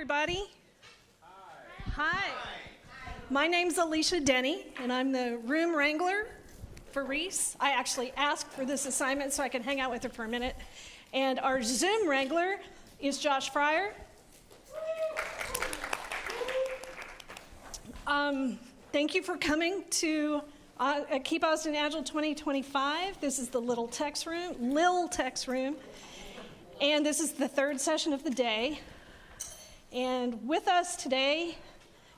everybody. Hi. My name's Alicia Denny, and I'm the room wrangler for Reese. I actually asked for this assignment so I can hang out with her for a minute. And our Zoom wrangler is Josh Fryer. Thank you for coming to Keep Austin Agile 2025. This is the Lil Tex room. And this is the third session of the day. And with us today,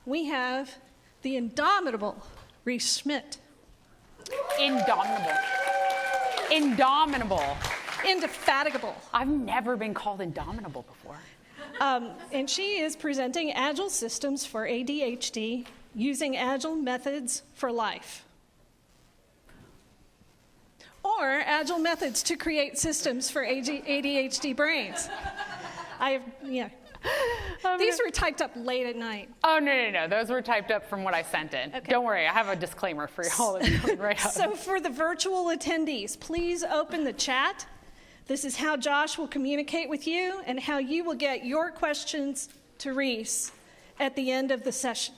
we have the indomitable Reese Schmit. Indomitable. Indefatigable. I've never been called indomitable before. And she is presenting Agile systems for ADHD using Agile methods for life. Or Agile methods to create systems for ADHD brains. These were typed up late at night. Oh, no. Those were typed up from what I sent in. Okay. Don't worry, I have a disclaimer for all of you right up. So for the virtual attendees, please open the chat. This is how Josh will communicate with you and how you will get your questions to Reese at the end of the session.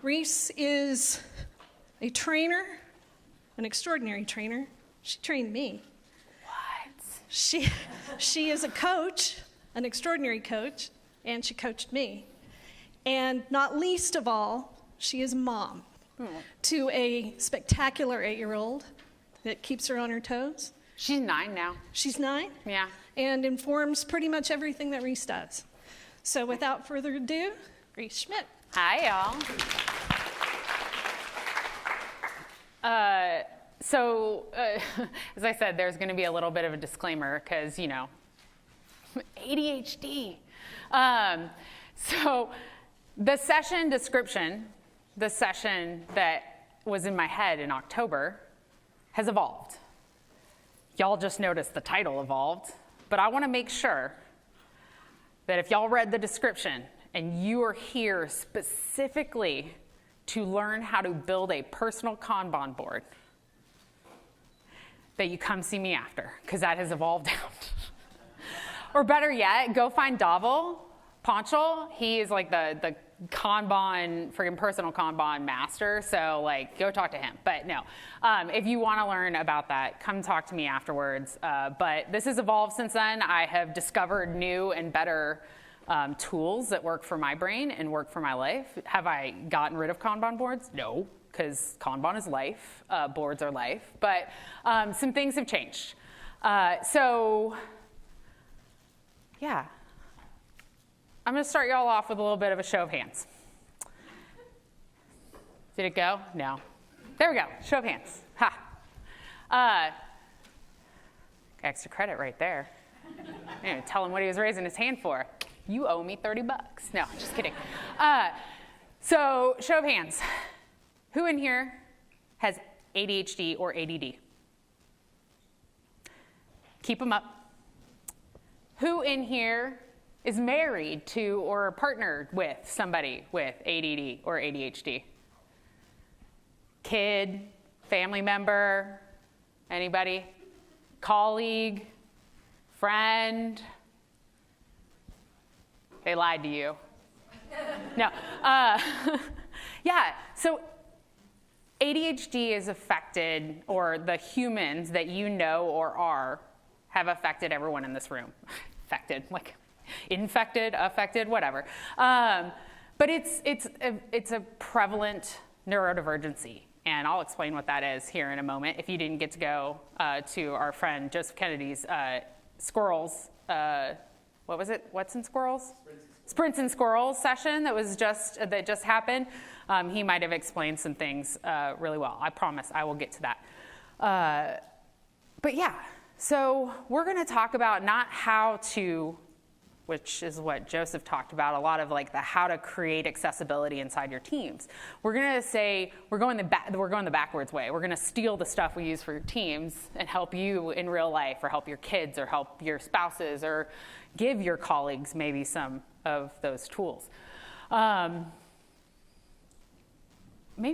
Reese is a trainer, an extraordinary trainer. She trained me. What? She is a coach, an extraordinary coach, and she coached me. And not least of all, she is a mom to a spectacular 8-year-old that keeps her on her toes. She's 9 now. She's 9? Yeah. And informs pretty much everything that Reese does. So without further ado, Reese Schmit. Hi, y'all. As I said, there's going to be a little bit of a disclaimer because, ADHD. So the session description, the session that was in my head in October, has evolved. Y'all just noticed the title evolved, but I want to make sure that if y'all read the description and you are here specifically to learn how to build a personal Kanban board, that you come see me after, because that has evolved out. Or better yet, go find Davel Ponchal. He is like the Kanban, freaking personal Kanban master, so go talk to him. But no, if you want to learn about that, come talk to me afterwards. But this has evolved since then. I have discovered new and better tools that work for my brain and work for my life. Have I gotten rid of Kanban boards? No, because Kanban is life, boards are life. But some things have changed. Yeah. I'm going to start y'all off with a little bit of a show of hands. Did it go? No. There we go. Show of hands. Ha. Extra credit right there. Tell him what he was raising his hand for. You owe me $30. No, just kidding. So, show of hands. Who in here has ADHD or ADD? Keep them up. Who in here is married to or partnered with somebody with ADD or ADHD? Kid, family member, anybody? Colleague, friend? They lied to you. No. Yeah, so ADHD is affected, or the humans that you know or are, have affected everyone in this room. Affected, infected, affected, whatever. But it's a prevalent neurodivergency, and I'll explain what that is here in a moment. If you didn't get to go to our friend Joseph Kennedy's squirrels, what was it? What's in squirrels? Sprints and squirrels session that just happened. He might have explained some things really well. I promise I will get to that. But yeah. So we're going to talk about not how to, which is what Joseph talked about, a lot of the how to create accessibility inside your teams. We're going to say we're going the backwards way. We're going to steal the stuff we use for your teams and help you in real life, or help your kids, or help your spouses, or give your colleagues maybe some of those tools. Maybe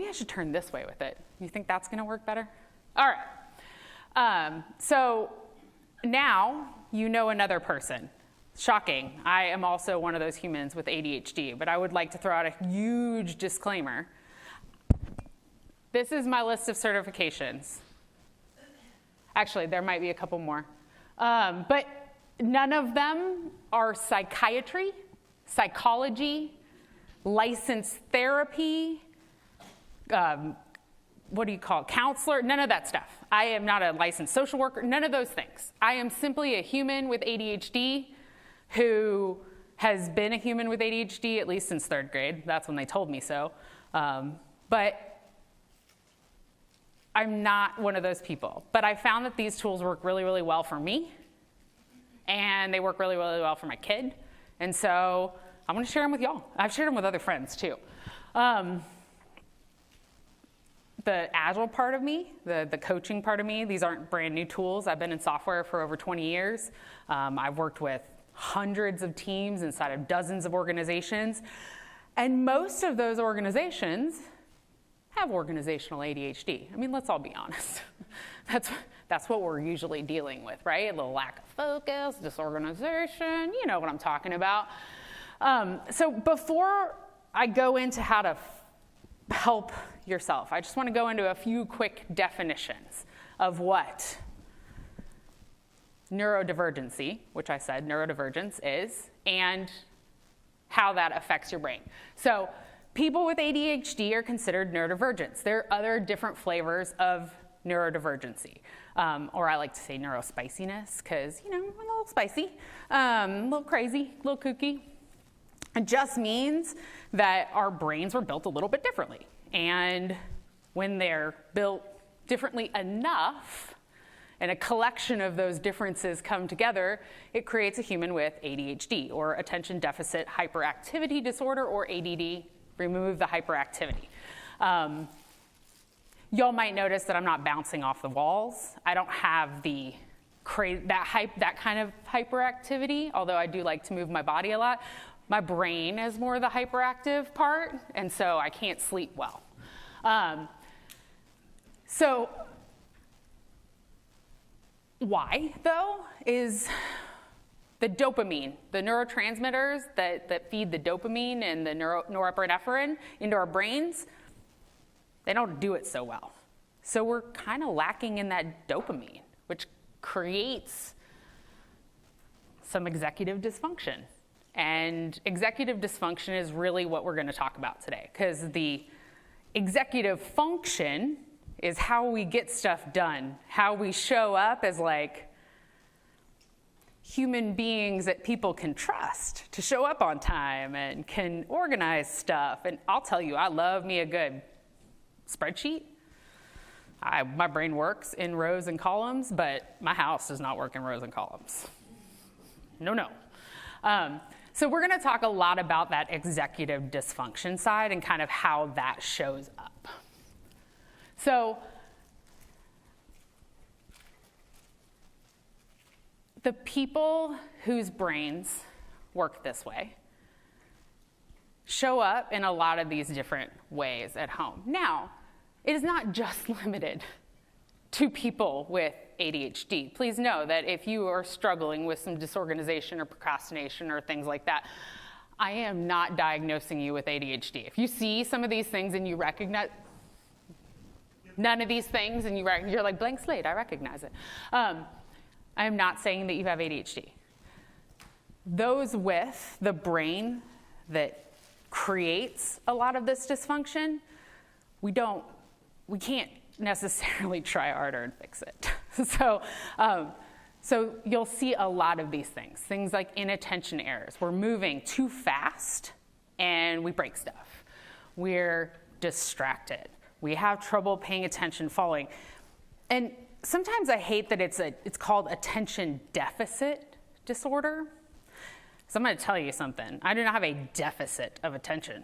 I should turn this way with it. You think that's going to work better? All right. So now you know another person. Shocking. I am also one of those humans with ADHD, but I would like to throw out a huge disclaimer. This is my list of certifications. Actually, there might be a couple more. But none of them are psychiatry, psychology, licensed therapy, what do you call it, counselor, none of that stuff. I am not a licensed social worker, none of those things. I am simply a human with ADHD who has been a human with ADHD at least since 3rd grade. That's when they told me so. But I'm not one of those people. But I found that these tools work really, really well for me. And they work really, really well for my kid. And so I'm going to share them with y'all. I've shared them with other friends too. The Agile part of me, the coaching part of me, these aren't brand new tools. I've been in software for over 20 years. I've worked with hundreds of teams inside of dozens of organizations. And most of those organizations have organizational ADHD. I mean, let's all be honest. That's what we're usually dealing with, right? A little lack of focus, disorganization, you know what I'm talking about. So before I go into how to help yourself, I just want to go into a few quick definitions of what neurodivergency, which I said neurodivergence is, and how that affects your brain. So people with ADHD are considered neurodivergents. There are other different flavors of neurodivergency, or I like to say neurospiciness, because, you know, I'm a little spicy, a little crazy, a little kooky. It just means that our brains were built a little bit differently. And when they're built differently enough, and a collection of those differences come together, it creates a human with ADHD, or attention deficit hyperactivity disorder, or ADD, remove the hyperactivity. Y'all might notice that I'm not bouncing off the walls. I don't have that kind of hyperactivity, although I do like to move my body a lot. My brain is more the hyperactive part, and so I can't sleep well. So why, though, is the dopamine, the neurotransmitters that feed the dopamine and the norepinephrine into our brains, they don't do it so well. So we're kind of lacking in that dopamine, which creates some executive dysfunction. And executive dysfunction is really what we're going to talk about today, because the executive function is how we get stuff done, how we show up as like human beings that people can trust to show up on time and can organize stuff. And I'll tell you, I love me a good spreadsheet. My brain works in rows and columns, but my house does not work in rows and columns. No. So we're going to talk a lot about that executive dysfunction side and kind of how that shows up. So the people whose brains work this way show up in a lot of these different ways at home. Now, it is not just limited to people with ADHD. Please know that if you are struggling with some disorganization or procrastination or things like that, I am not diagnosing you with ADHD. If you see some of these things and you recognize none of these things and you're like, blank slate, I recognize it. I am not saying that you have ADHD. Those with the brain that creates a lot of this dysfunction, we can't necessarily try harder and fix it. So you'll see a lot of these things like inattention errors. We're moving too fast and we break stuff. We're distracted. We have trouble paying attention, following. And sometimes I hate that it's called attention deficit disorder. So I'm going to tell you something. I do not have a deficit of attention.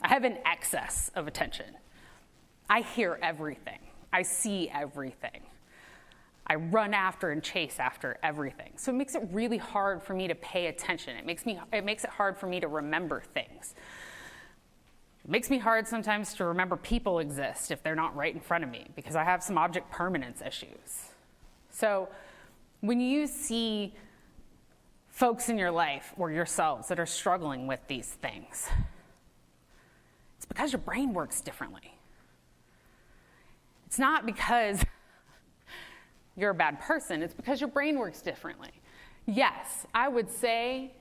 I have an excess of attention. I hear everything. I see everything. I run after and chase after everything. So it makes it really hard for me to pay attention. It makes it hard for me to remember things. It makes me hard sometimes to remember people exist if they're not right in front of me, because I have some object permanence issues. So when you see folks in your life or yourselves that are struggling with these things, it's because your brain works differently. It's not because you're a bad person, it's because your brain works differently. Yes, I would say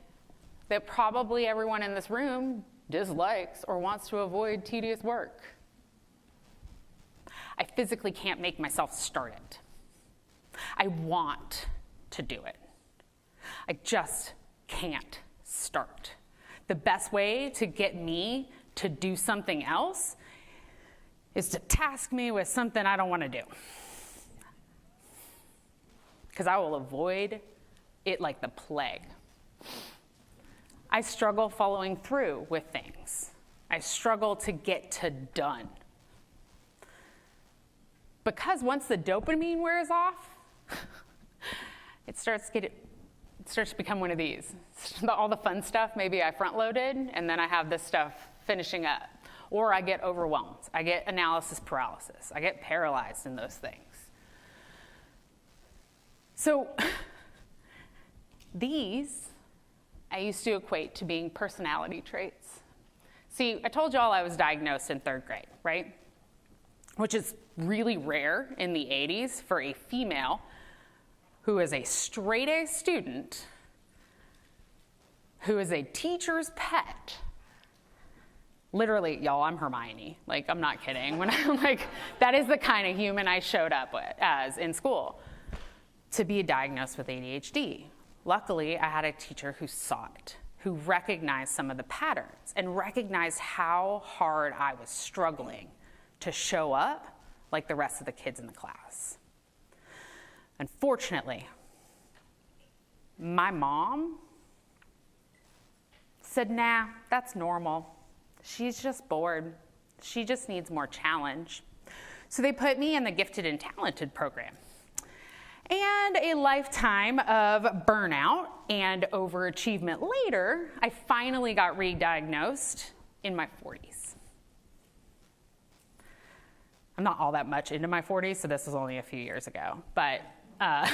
that probably everyone in this room dislikes or wants to avoid tedious work. I physically can't make myself start it. I want to do it. I just can't start. The best way to get me to do something else is to task me with something I don't want to do. Because I will avoid it like the plague. I struggle following through with things. I struggle to get to done. Because once the dopamine wears off, it starts to become one of these. All the fun stuff, maybe I front-loaded, and then I have this stuff finishing up. Or I get overwhelmed. I get analysis paralysis. I get paralyzed in those things. So these I used to equate to being personality traits. See, I told y'all I was diagnosed in 3rd grade, right? Which is really rare in the 80s for a female who is a straight-A student, who is a teacher's pet. Literally, y'all, I'm Hermione. Like, I'm not kidding. When I'm like, that is the kind of human I showed up as in school, to be diagnosed with ADHD. Luckily, I had a teacher who saw it, who recognized some of the patterns and recognized how hard I was struggling to show up like the rest of the kids in the class. Unfortunately, my mom said, nah, that's normal. She's just bored. She just needs more challenge. So they put me in the gifted and talented program. And a lifetime of burnout and overachievement later, I finally got re-diagnosed in my 40s. I'm not all that much into my 40s, so this was only a few years ago. But not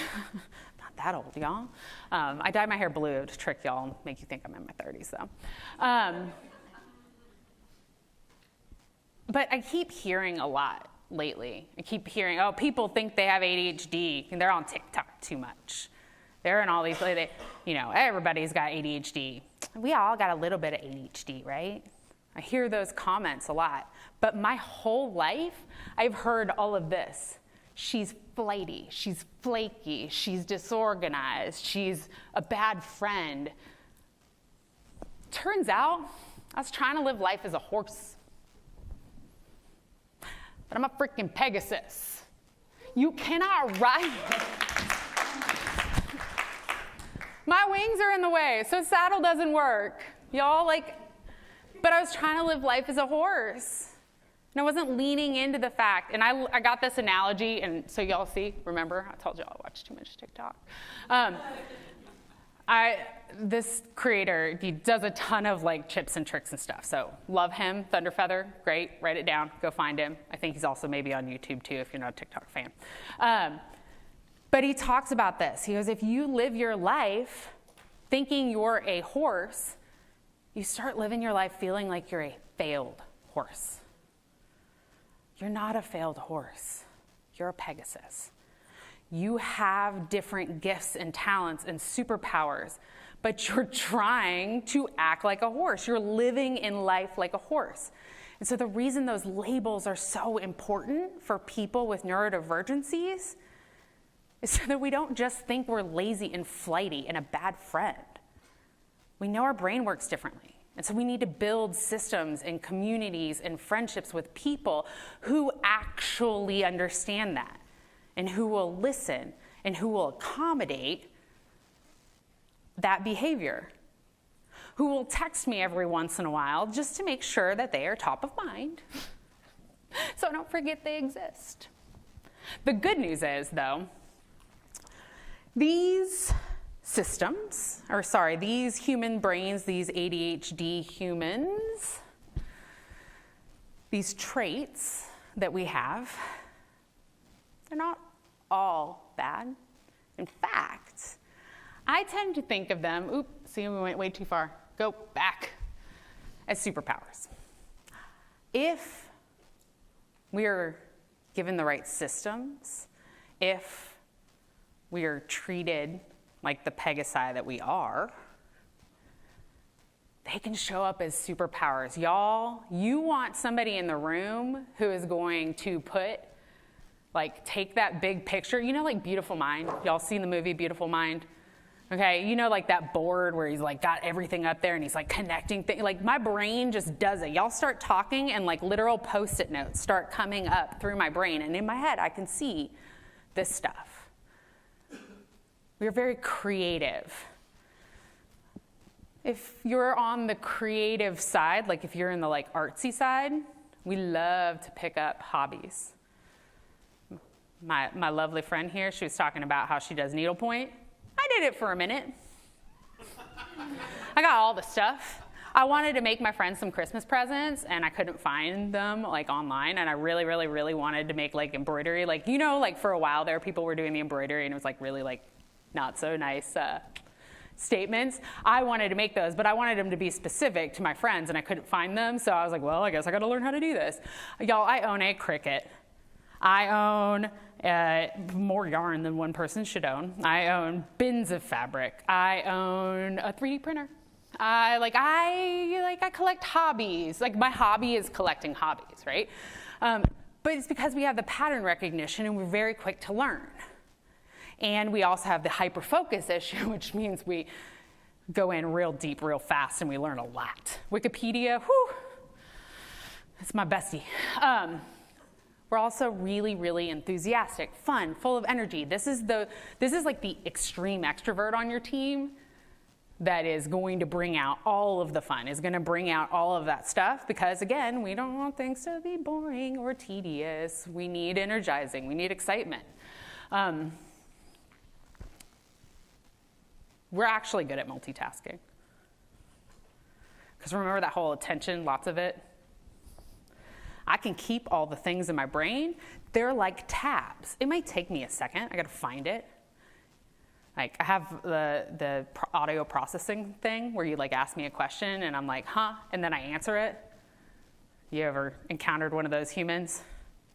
that old, y'all. I dyed my hair blue to trick y'all and make you think I'm in my 30s, though. But I keep hearing a lot lately. I keep hearing, oh, people think they have ADHD, and they're on TikTok too much. They're in all these, everybody's got ADHD. We all got a little bit of ADHD, right? I hear those comments a lot. But my whole life, I've heard all of this. She's flighty, she's flaky, she's disorganized, she's a bad friend. Turns out, I was trying to live life as a horse. But I'm a freaking Pegasus. You cannot ride. My wings are in the way, so saddle doesn't work. Y'all, but I was trying to live life as a horse. And I wasn't leaning into the fact, and I got this analogy, and so y'all see, remember, I told y'all I watch too much TikTok. This creator, he does a ton of tips and tricks and stuff. So love him, Thunderfeather, great, write it down, go find him. I think he's also maybe on YouTube too if you're not a TikTok fan. But he talks about this. He goes, if you live your life thinking you're a horse, you start living your life feeling like you're a failed horse. You're not a failed horse. You're a Pegasus. You have different gifts and talents and superpowers, but you're trying to act like a horse. You're living in life like a horse. And so the reason those labels are so important for people with neurodivergencies is so that we don't just think we're lazy and flighty and a bad friend. We know our brain works differently. And so we need to build systems and communities and friendships with people who actually understand that and who will listen and who will accommodate that behavior, who will text me every once in a while just to make sure that they are top of mind so I don't forget they exist. The good news is, though, these human brains, these ADHD humans, these traits that we have, they're not all bad. In fact, I tend to think of them, see, we went way too far. Go back, as superpowers. If we are given the right systems, if we are treated like the Pegasi that we are, they can show up as superpowers. Y'all, you want somebody in the room who is going to take that big picture. You know, like Beautiful Mind? Y'all seen the movie Beautiful Mind? Okay, you know, like that board where he's like got everything up there and he's like connecting things. Like my brain just does it. Y'all start talking and like literal Post-it notes start coming up through my brain. And in my head, I can see this stuff. We're very creative. If you're on the creative side, like if you're in the like artsy side, we love to pick up hobbies. My lovely friend here, she was talking about how she does needlepoint. I did it for a minute. I got all the stuff. I wanted to make my friends some Christmas presents, and I couldn't find them like online, and I really, really, really wanted to make like embroidery. Like, you know, like for a while there, people were doing the embroidery, and it was like really like not so nice statements. I wanted to make those, but I wanted them to be specific to my friends, and I couldn't find them, so I was like, well, I guess I got to learn how to do this. Y'all, I own a Cricut. I own more yarn than one person should own. I own bins of fabric. I own a 3D printer. I collect hobbies. Like my hobby is collecting hobbies, right? But it's because we have the pattern recognition and we're very quick to learn. And we also have the hyper-focus issue, which means we go in real deep, real fast, and we learn a lot. Wikipedia, whew, that's my bestie. We're also really, really enthusiastic, fun, full of energy. This is like the extreme extrovert on your team that is going to bring out all of the fun, is going to bring out all of that stuff because, again, we don't want things to be boring or tedious. We need energizing. We need excitement. We're actually good at multitasking. Because remember that whole attention, lots of it? I can keep all the things in my brain. They're like tabs. It might take me a second. I got to find it. Like I have the audio processing thing where you like ask me a question and I'm like, huh? And then I answer it. You ever encountered one of those humans?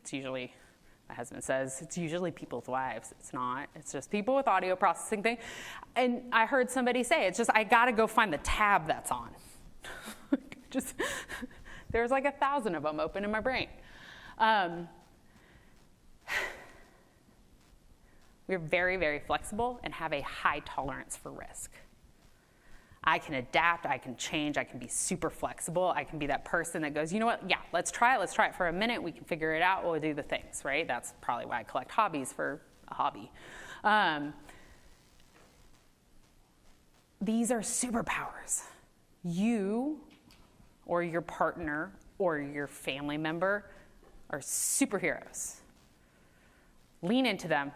It's usually, my husband says, it's usually people's wives. It's not. It's just people with audio processing thing. And I heard somebody say, it's just, I got to go find the tab that's on. Just... There's like 1,000 of them open in my brain. We're very, very flexible and have a high tolerance for risk. I can adapt, I can change, I can be super flexible. I can be that person that goes, you know what, yeah, let's try it for a minute. We can figure it out, we'll do the things, right? That's probably why I collect hobbies for a hobby. These are superpowers. You or your partner or your family member are superheroes. Lean into them,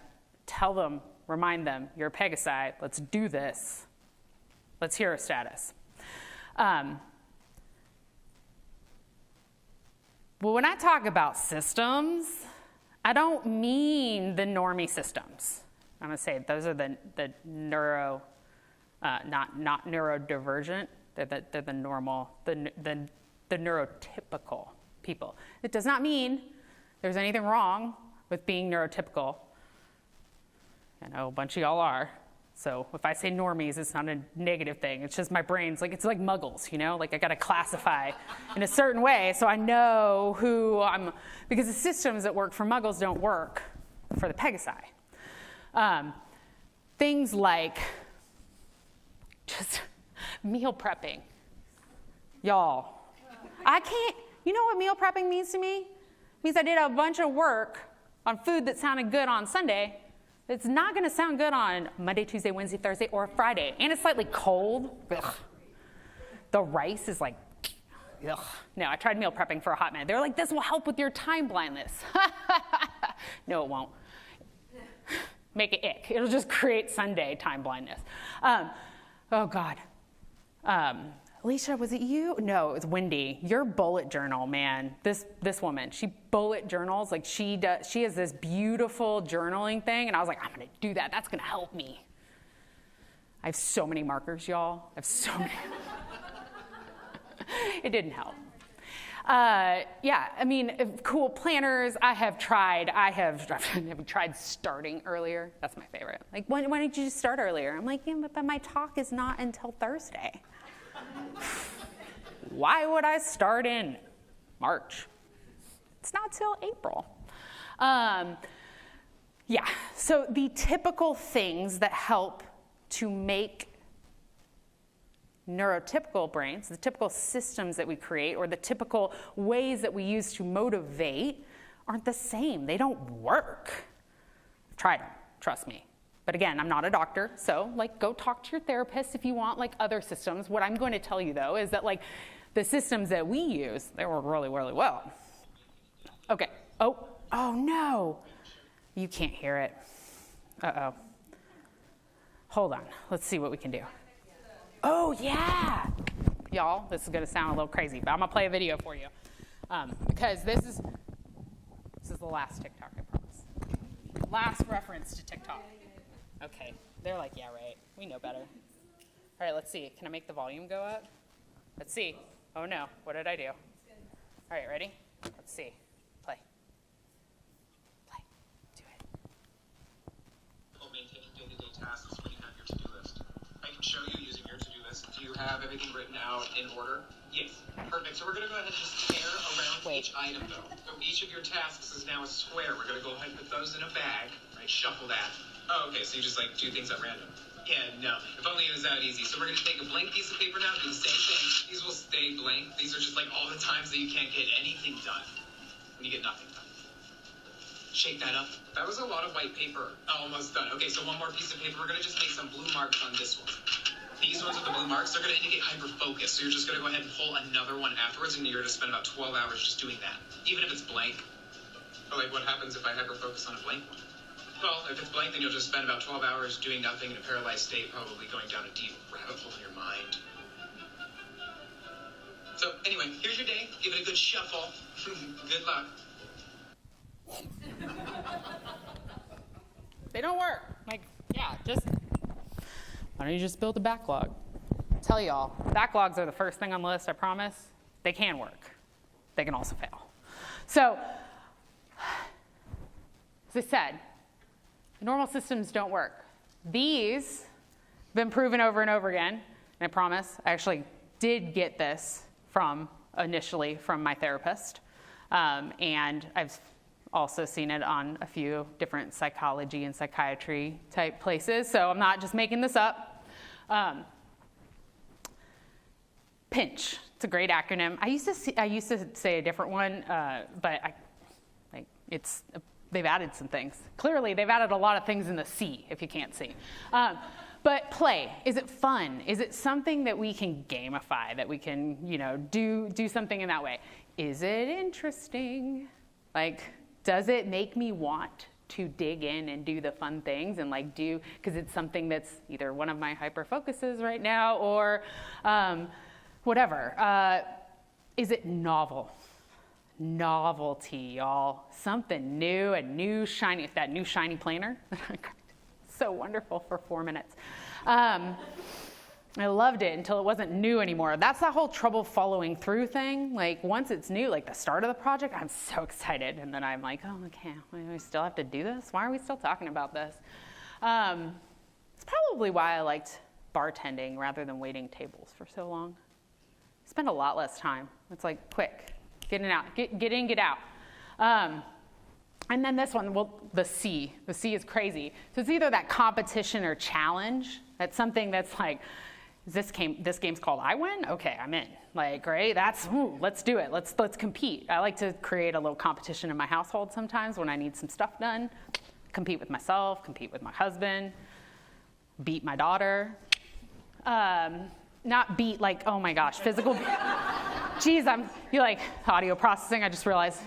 tell them, remind them, you're a Pegasi, let's do this. Let's hero status. Well, when I talk about systems, I don't mean the normie systems. I'm gonna say those are the not neurodivergent. They're the normal, the neurotypical people. It does not mean there's anything wrong with being neurotypical. I know a bunch of y'all are. So if I say normies, it's not a negative thing. It's just my brain's like, it's like muggles, you know? Like I gotta classify in a certain way so I know who I'm, because the systems that work for muggles don't work for the Pegasi. Things like just meal prepping. Y'all, I can't, you know what meal prepping means to me? It means I did a bunch of work on food that sounded good on Sunday. It's not gonna sound good on Monday, Tuesday, Wednesday, Thursday, or Friday. And it's slightly cold. Ugh. The rice is like, ugh. No, I tried meal prepping for a hot minute. They were like, this will help with your time blindness. No, it won't. Make it ick. It'll just create Sunday time blindness. Oh God. Alicia, was it you? No, it was Wendy. Your bullet journal, man. This woman, she bullet journals. Like she has this beautiful journaling thing, and I was like, I'm gonna do that. That's gonna help me. I have so many markers, y'all. I have so many. It didn't help. Yeah, I mean, cool planners. I have tried starting earlier. That's my favorite. Like, why didn't you just start earlier? I'm like, yeah, but my talk is not until Thursday. Why would I start in March? It's not till April. Yeah, so the typical things that help to make neurotypical brains, the typical systems that we create, or the typical ways that we use to motivate aren't the same. They don't work. I've tried them, trust me. But again, I'm not a doctor, so like go talk to your therapist if you want like other systems. What I'm going to tell you though is that like the systems that we use, they work really, really well. Okay, oh no. You can't hear it. Uh-oh. Hold on, let's see what we can do. Oh, yeah. Y'all, this is going to sound a little crazy, but I'm going to play a video for you. Because this is the last TikTok, I promise. Last reference to TikTok. Okay, they're like, yeah, right. We know better. All right, let's see. Can I make the volume go up? Let's see. Oh, no. What did I do? All right, ready? Let's see. Play. Do it. Maintaining day-to-day tasks when you have your to-do list. I can show you using your to-do list. Do you have everything written out in order? Yes. Perfect. So we're going to go ahead and just tear around each item, though. So each of your tasks is now a square. We're going to go ahead and put those in a bag, right? Shuffle that. Oh, okay. So you just, like, do things at random. Yeah, no. If only it was that easy. So we're going to take a blank piece of paper now, do the same thing. These will stay blank. These are just, like, all the times that you can't get anything done. When you get nothing done. Shake that up. That was a lot of white paper. Almost done. Okay, so one more piece of paper. We're going to just make some blue marks on this one. These ones with the blue marks, they're going to indicate hyper-focus. So you're just going to go ahead and pull another one afterwards, and you're going to spend about 12 hours just doing that, even if it's blank. But, like, what happens if I hyper-focus on a blank one? Well, if it's blank, then you'll just spend about 12 hours doing nothing in a paralyzed state, probably going down a deep rabbit hole in your mind. So, anyway, here's your day. Give it a good shuffle. Good luck. They don't work. Like, yeah, why don't you just build a backlog? Tell y'all, backlogs are the first thing on the list, I promise. They can work. They can also fail. So, as I said, normal systems don't work. These have been proven over and over again, and I promise, I actually did get this initially from my therapist, and I've also seen it on a few different psychology and psychiatry type places, so I'm not just making this up. PINCH, it's a great acronym. I used to say a different one, but they've added some things. Clearly, they've added a lot of things in the C, if you can't see. But play, is it fun? Is it something that we can gamify, that we can, do something in that way? Is it interesting? Like, does it make me want to dig in and do the fun things and because it's something that's either one of my hyper focuses right now or whatever. Is it novel? Novelty, y'all. Something new, that new shiny planner. So wonderful for 4 minutes. I loved it until it wasn't new anymore. That's that whole trouble following through thing. Like once it's new, like the start of the project, I'm so excited. And then I'm like, oh, okay, we still have to do this? Why are we still talking about this? It's probably why I liked bartending rather than waiting tables for so long. I spend a lot less time. It's like quick, get in, out, get in, get out. And then this one, the C. The C is crazy. So it's either that competition or challenge. That's something that's like, this game's called I Win? Okay, I'm in. Like, right? Let's do it. Let's compete. I like to create a little competition in my household sometimes when I need some stuff done. Compete with myself, compete with my husband, beat my daughter. Not beat like, oh my gosh, physical. Jeez, you're like audio processing. I just realized.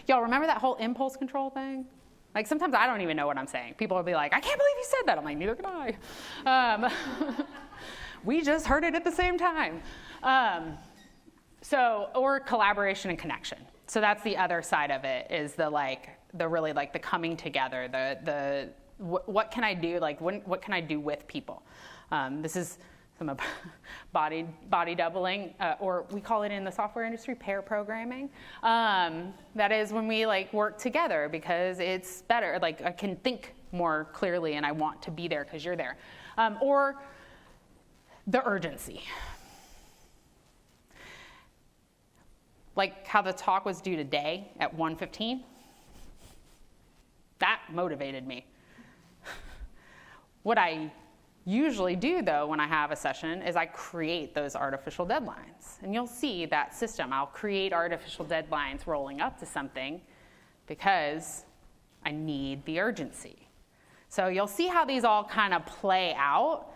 Y'all remember that whole impulse control thing? Like sometimes I don't even know what I'm saying. People will be like, I can't believe you said that. I'm like, neither can I. We just heard it at the same time. Or collaboration and connection. So that's the other side of it is the really the coming together, the what can I do? Like, what can I do with people? This is some body doubling, or we call it in the software industry pair programming. That is when we like work together because it's better. Like I can think more clearly and I want to be there because you're there. Or the urgency. Like how the talk was due today at 1:15. That motivated me. What I usually do, though, when I have a session is I create those artificial deadlines. And you'll see that system. I'll create artificial deadlines rolling up to something because I need the urgency. So you'll see how these all kind of play out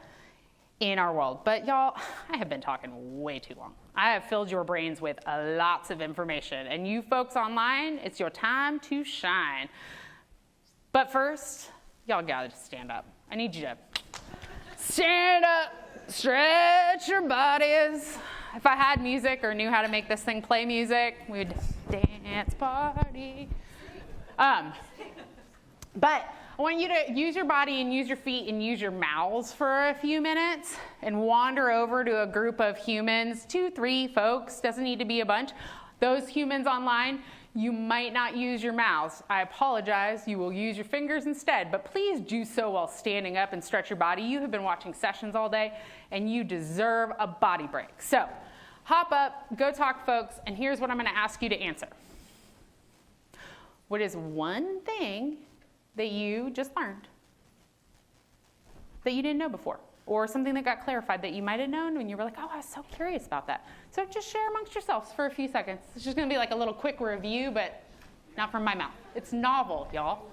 in our world. But y'all, I have been talking way too long. I have filled your brains with lots of information. And you folks online, it's your time to shine. But first, y'all gotta stand up. I need you to stand up, stretch your bodies. If I had music or knew how to make this thing play music, we'd dance party. But I want you to use your body and use your feet and use your mouths for a few minutes and wander over to a group of humans, 2, 3 folks, doesn't need to be a bunch. Those humans online, you might not use your mouths. I apologize, you will use your fingers instead, but please do so while standing up and stretch your body. You have been watching sessions all day and you deserve a body break. So hop up, go talk folks, and here's what I'm gonna ask you to answer. What is one thing that you just learned that you didn't know before? Or something that got clarified that you might have known when you were like, oh, I was so curious about that. So just share amongst yourselves for a few seconds. It's just gonna be like a little quick review, but not from my mouth. It's novel, y'all.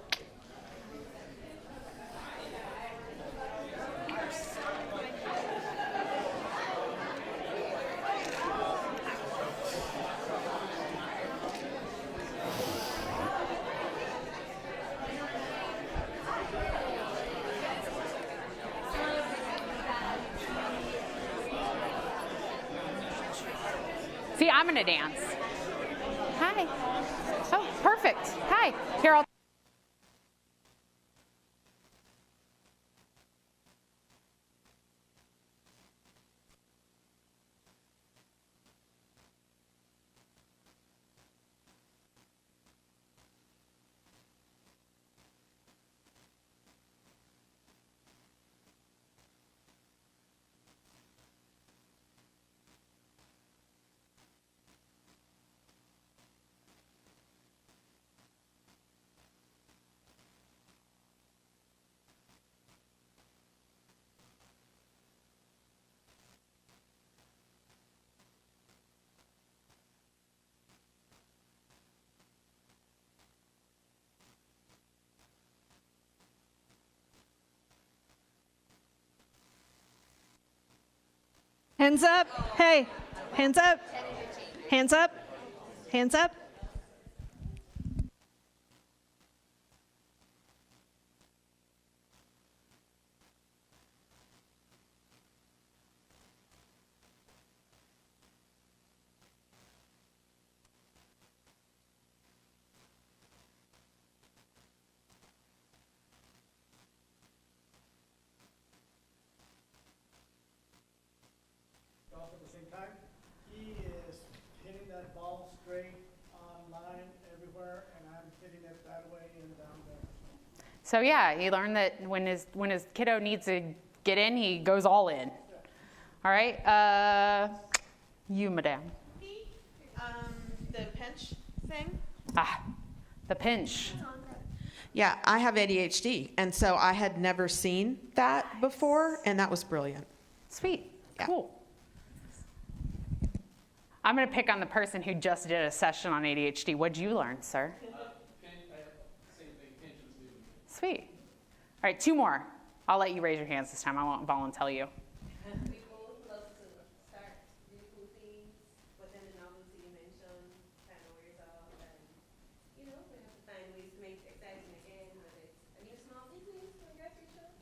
See, I'm gonna dance. Hi. Oh, perfect. Hi. Here, I'll. Hands up. Hey, hands up. Hands up. Hands up. At the same time, he is hitting that ball straight on line everywhere, and I'm hitting it that way and down there. So yeah, he learned that when his kiddo needs to get in, he goes all in. All right, you, madame. The pinch thing. The pinch. Yeah, I have ADHD, and so I had never seen that before, and that was brilliant. Sweet. Yeah. Cool. I'm going to pick on the person who just did a session on ADHD. What'd you learn, sir? Same thing, pinch and movement. Sweet. All right, 2 more. I'll let you raise your hands this time. I won't volunteer you. We both love to start really cool things, but then the novelty you mentioned kind of wears off, and we have to find ways to make it exciting again, whether it's a new small business or a grocery store.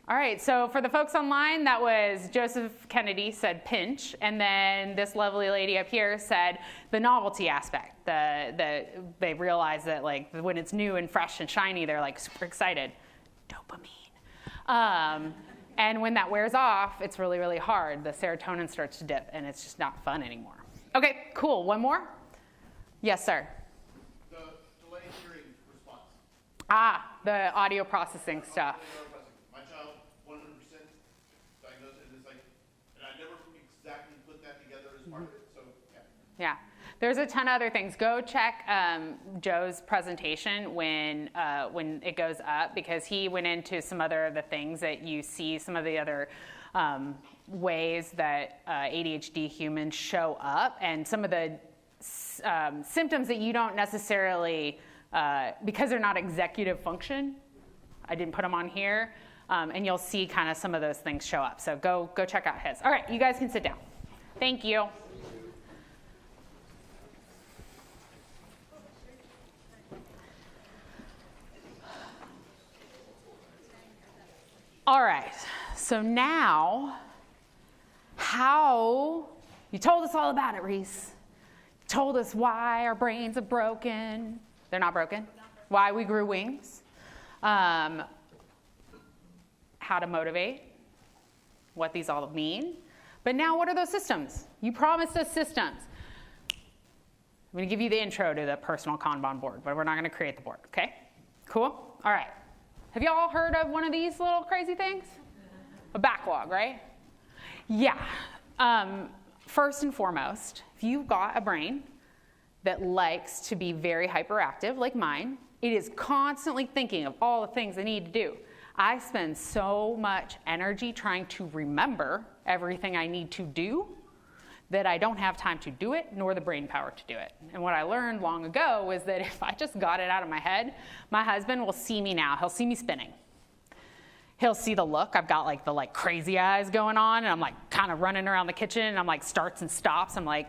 All right, so for the folks online, that was Joseph Kennedy said pinch, and then this lovely lady up here said the novelty aspect. They realize that like when it's new and fresh and shiny, they're like super excited. dopamine. And when that wears off, it's really, really hard. The serotonin starts to dip, and it's just not fun anymore. Okay, cool. One more? Yes, sir. The delayed hearing response. The audio processing stuff. My child, 100% diagnosed, and it's like, and I never exactly put that together as part of it, so yeah. Yeah. There's a ton of other things. Go check Joe's presentation when it goes up, because he went into some other of the things that you see, some of the other ways that ADHD humans show up, and some of the symptoms that you don't necessarily, because they're not executive function, I didn't put them on here, and you'll see kind of some of those things show up. So go check out his. All right, you guys can sit down. Thank you. All right, so now, you told us all about it, Reese. You told us why our brains are broken. They're not broken. Why we grew wings. How to motivate. What these all mean. But now what are those systems? You promised us systems. I'm going to give you the intro to the personal Kanban board, but we're not going to create the board, okay? Cool? All right. Have you all heard of one of these little crazy things? A backlog, right? Yeah. First and foremost, if you've got a brain that likes to be very hyperactive, like mine, it is constantly thinking of all the things I need to do. I spend so much energy trying to remember everything I need to do that I don't have time to do it, nor the brain power to do it. And what I learned long ago was that if I just got it out of my head, my husband will see me now. He'll see me spinning. He'll see the look. I've got like the crazy eyes going on, and I'm like kind of running around the kitchen, and I'm like starts and stops. I'm like,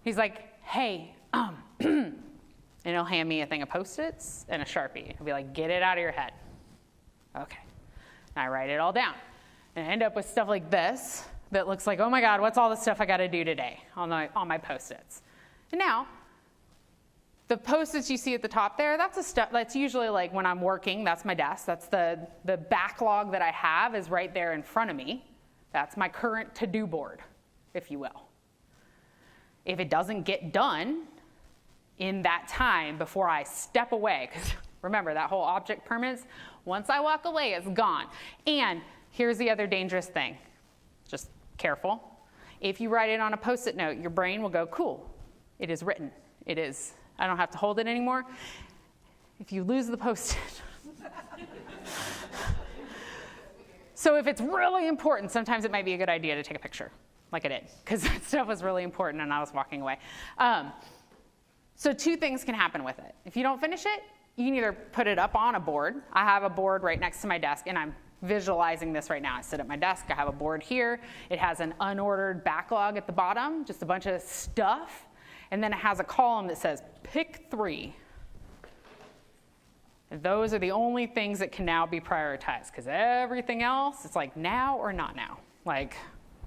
he's like, hey, and he'll hand me a thing of Post-its and a Sharpie. He'll be like, get it out of your head. Okay. And I write it all down. And I end up with stuff like this that looks like, oh my God, what's all the stuff I got to do today on my Post-its? And now, the Post-its you see at the top there, that's usually like when I'm working, that's my desk. That's the backlog that I have is right there in front of me. That's my current to-do board, if you will. If it doesn't get done in that time before I step away, because remember, that whole object permanence, once I walk away, it's gone. And here's the other dangerous thing. Just careful. If you write it on a Post-it note, your brain will go, cool, it is written. It is, I don't have to hold it anymore. If you lose the Post-it. So if it's really important, sometimes it might be a good idea to take a picture, like I did, because that stuff was really important and I was walking away. So two things can happen with it. If you don't finish it, you can either put it up on a board. I have a board right next to my desk, and I'm visualizing this right now. I sit at my desk, I have a board here. It has an unordered backlog at the bottom, just a bunch of stuff. And then it has a column that says, pick 3. And those are the only things that can now be prioritized, because everything else, it's like now or not now. Like,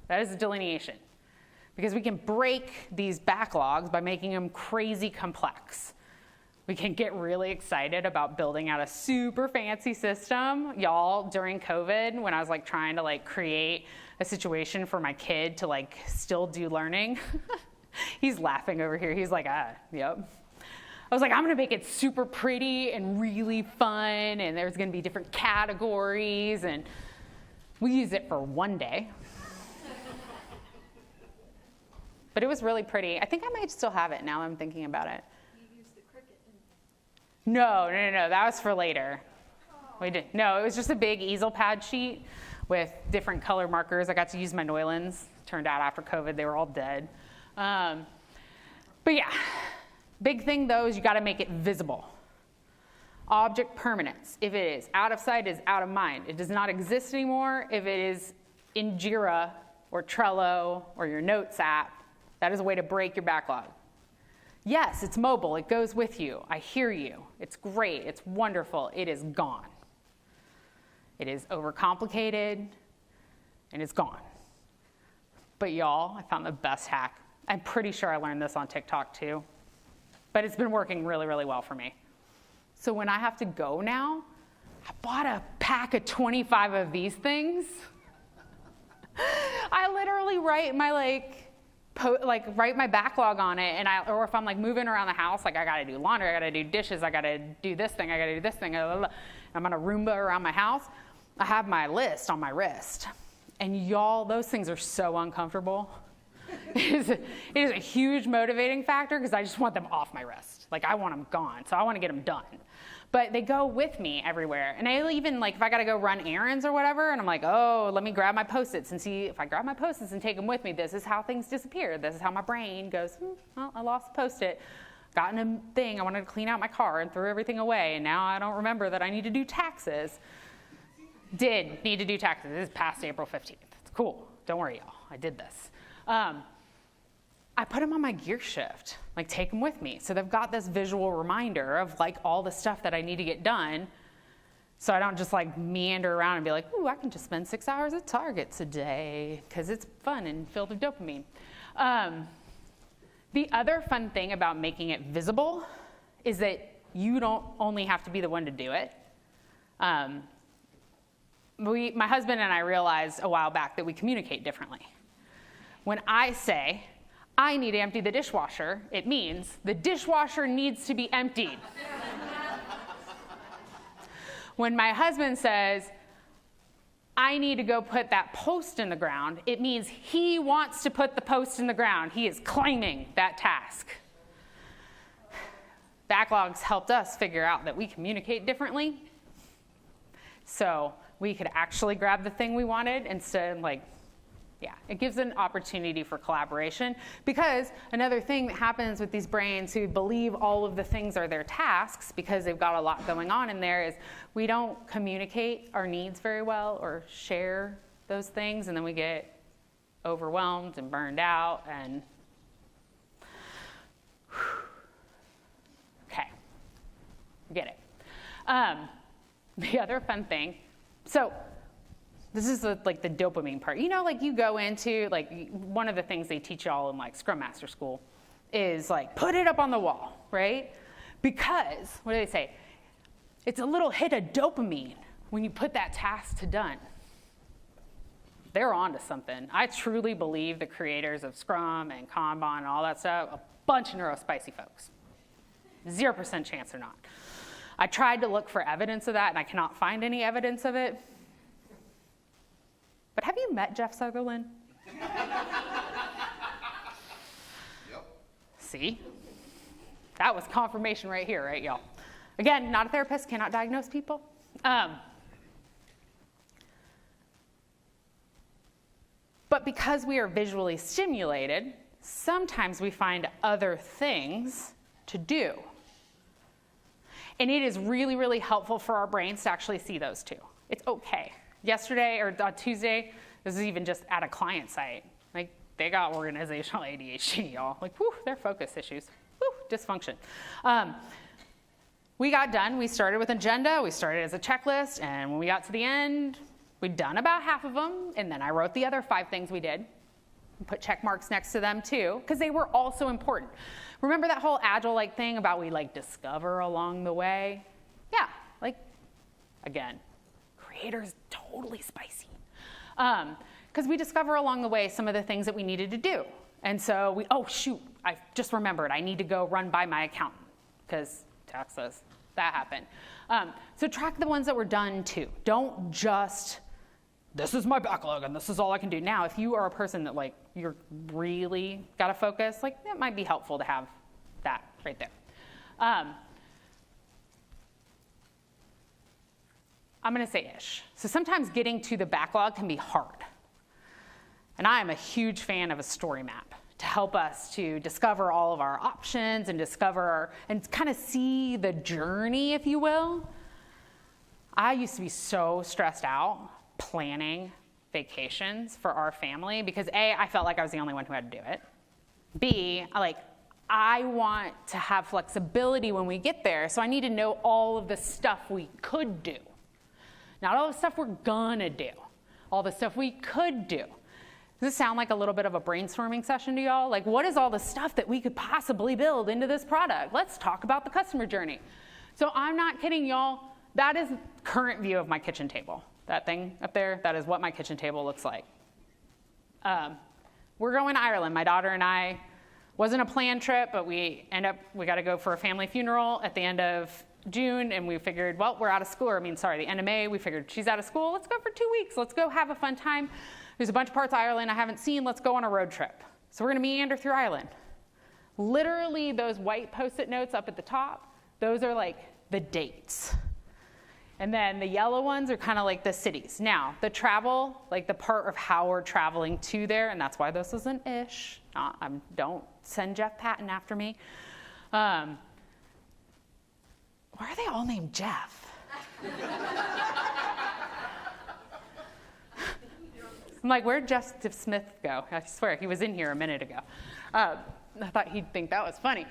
that is a delineation. Because we can break these backlogs by making them crazy complex. We can get really excited about building out a super fancy system. Y'all, during COVID, when I was trying to create a situation for my kid to still do learning, he's laughing over here. He's like, yep. I was like, I'm gonna make it super pretty and really fun, and there's gonna be different categories, and we used it for one day. But it was really pretty. I think I might still have it now I'm thinking about it. No, that was for later. We did. No, it was just a big easel pad sheet with different color markers. I got to use my Noylans. Turned out after COVID, they were all dead. But yeah, big thing though is you gotta make it visible. Object permanence. If it is out of sight, it is out of mind. It does not exist anymore. If it is in Jira or Trello or your Notes app, that is a way to break your backlog. Yes, it's mobile. It goes with you. I hear you. It's great. It's wonderful. It is gone. It is overcomplicated, and it's gone. But y'all, I found the best hack. I'm pretty sure I learned this on TikTok too, but it's been working really, really well for me. So when I have to go now, I bought a pack of 25 of these things. I literally write my write my backlog on it, and or if I'm like moving around the house, like I gotta do laundry, I gotta do dishes, I gotta do this thing, I gotta do this thing, blah, blah, blah. I'm gonna Roomba around my house. I have my list on my wrist, and y'all, those things are so uncomfortable. It is a huge motivating factor because I just want them off my wrist. Like I want them gone, so I want to get them done. But they go with me everywhere. And I even, like, if I got to go run errands or whatever, and I'm like, oh, let me grab my Post-its and see if I grab my Post-its and take them with me, this is how things disappear. This is how my brain goes, well, I lost a Post-it. Got in a thing, I wanted to clean out my car and threw everything away, and now I don't remember that I need to do taxes. Did need to do taxes. This is past April 15th. It's cool. Don't worry, y'all. I did this. I put them on my gear shift, like take them with me. So they've got this visual reminder of like all the stuff that I need to get done. So I don't just like meander around and be like, ooh, I can just spend 6 hours at Target today because it's fun and filled with dopamine. The other fun thing about making it visible is that you don't only have to be the one to do it. My husband and I realized a while back that we communicate differently. When I say, I need to empty the dishwasher, it means the dishwasher needs to be emptied. When my husband says, I need to go put that post in the ground, it means he wants to put the post in the ground. He is claiming that task. Backlogs helped us figure out that we communicate differently. So we could actually grab the thing we wanted instead of like, yeah, it gives an opportunity for collaboration, because another thing that happens with these brains who believe all of the things are their tasks because they've got a lot going on in there is we don't communicate our needs very well or share those things, and then we get overwhelmed and burned out and okay, get it. The other fun thing, so this is like the dopamine part. You know, like you go into, like one of the things they teach y'all in like Scrum Master School is like, put it up on the wall, right? Because, what do they say? It's a little hit of dopamine when you put that task to done. They're onto something. I truly believe the creators of Scrum and Kanban and all that stuff, a bunch of neurospicy folks. 0% chance they're not. I tried to look for evidence of that, and I cannot find any evidence of it. But have you met Jeff Sutherland? Yep. See? That was confirmation right here, right, y'all? Again, not a therapist, cannot diagnose people. But because we are visually stimulated, sometimes we find other things to do. And it is really, really helpful for our brains to actually see those too. It's okay. Yesterday or on Tuesday, this is even just at a client site. Like they got organizational ADHD, y'all. Like, whew, their focus issues. Whew, dysfunction. We got done. We started with an agenda. We started as a checklist. And when we got to the end, we'd done about half of them. And then I wrote the other 5 things we did. And put check marks next to them too, because they were also important. Remember that whole Agile-like thing about we like discover along the way? Yeah, like, again, creators totally spicy. Because we discover along the way some of the things that we needed to do. And so oh shoot, I just remembered I need to go run by my accountant because taxes, that happened. So track the ones that were done too. Don't just, this is my backlog and this is all I can do. Now, if you are a person that like, you're really gotta focus, like it might be helpful to have that right there. I'm going to say ish. So sometimes getting to the backlog can be hard. And I am a huge fan of a story map to help us to discover all of our options and discover and kind of see the journey, if you will. I used to be so stressed out planning vacations for our family because A, I felt like I was the only one who had to do it. B, I want to have flexibility when we get there, so I need to know all of the stuff we could do. Not all the stuff we're gonna do, all the stuff we could do. Does this sound like a little bit of a brainstorming session to y'all? Like, what is all the stuff that we could possibly build into this product? Let's talk about the customer journey. So I'm not kidding y'all. that is current view of my kitchen table. That thing up there, that is what my kitchen table looks like. We're going to Ireland. My daughter and I, wasn't a planned trip, but we got to go for a family funeral at the end of June, and we figured, well, we're out of school, the end of May. We figured she's out of school. Let's go for 2 weeks. Let's go have a fun time. There's a bunch of parts of Ireland I haven't seen. Let's go on a road trip. So we're going to meander through Ireland. Literally, those white Post-it notes up at the top, those are like the dates. And then the yellow ones are kind of like the cities. Now, the travel, like the part of how we're traveling to there, and that's why this is an ish. Don't send Jeff Patton after me. Why are they all named Jeff? I'm like, where'd Jeff Smith go? I swear, he was in here a minute ago. I thought he'd think that was funny.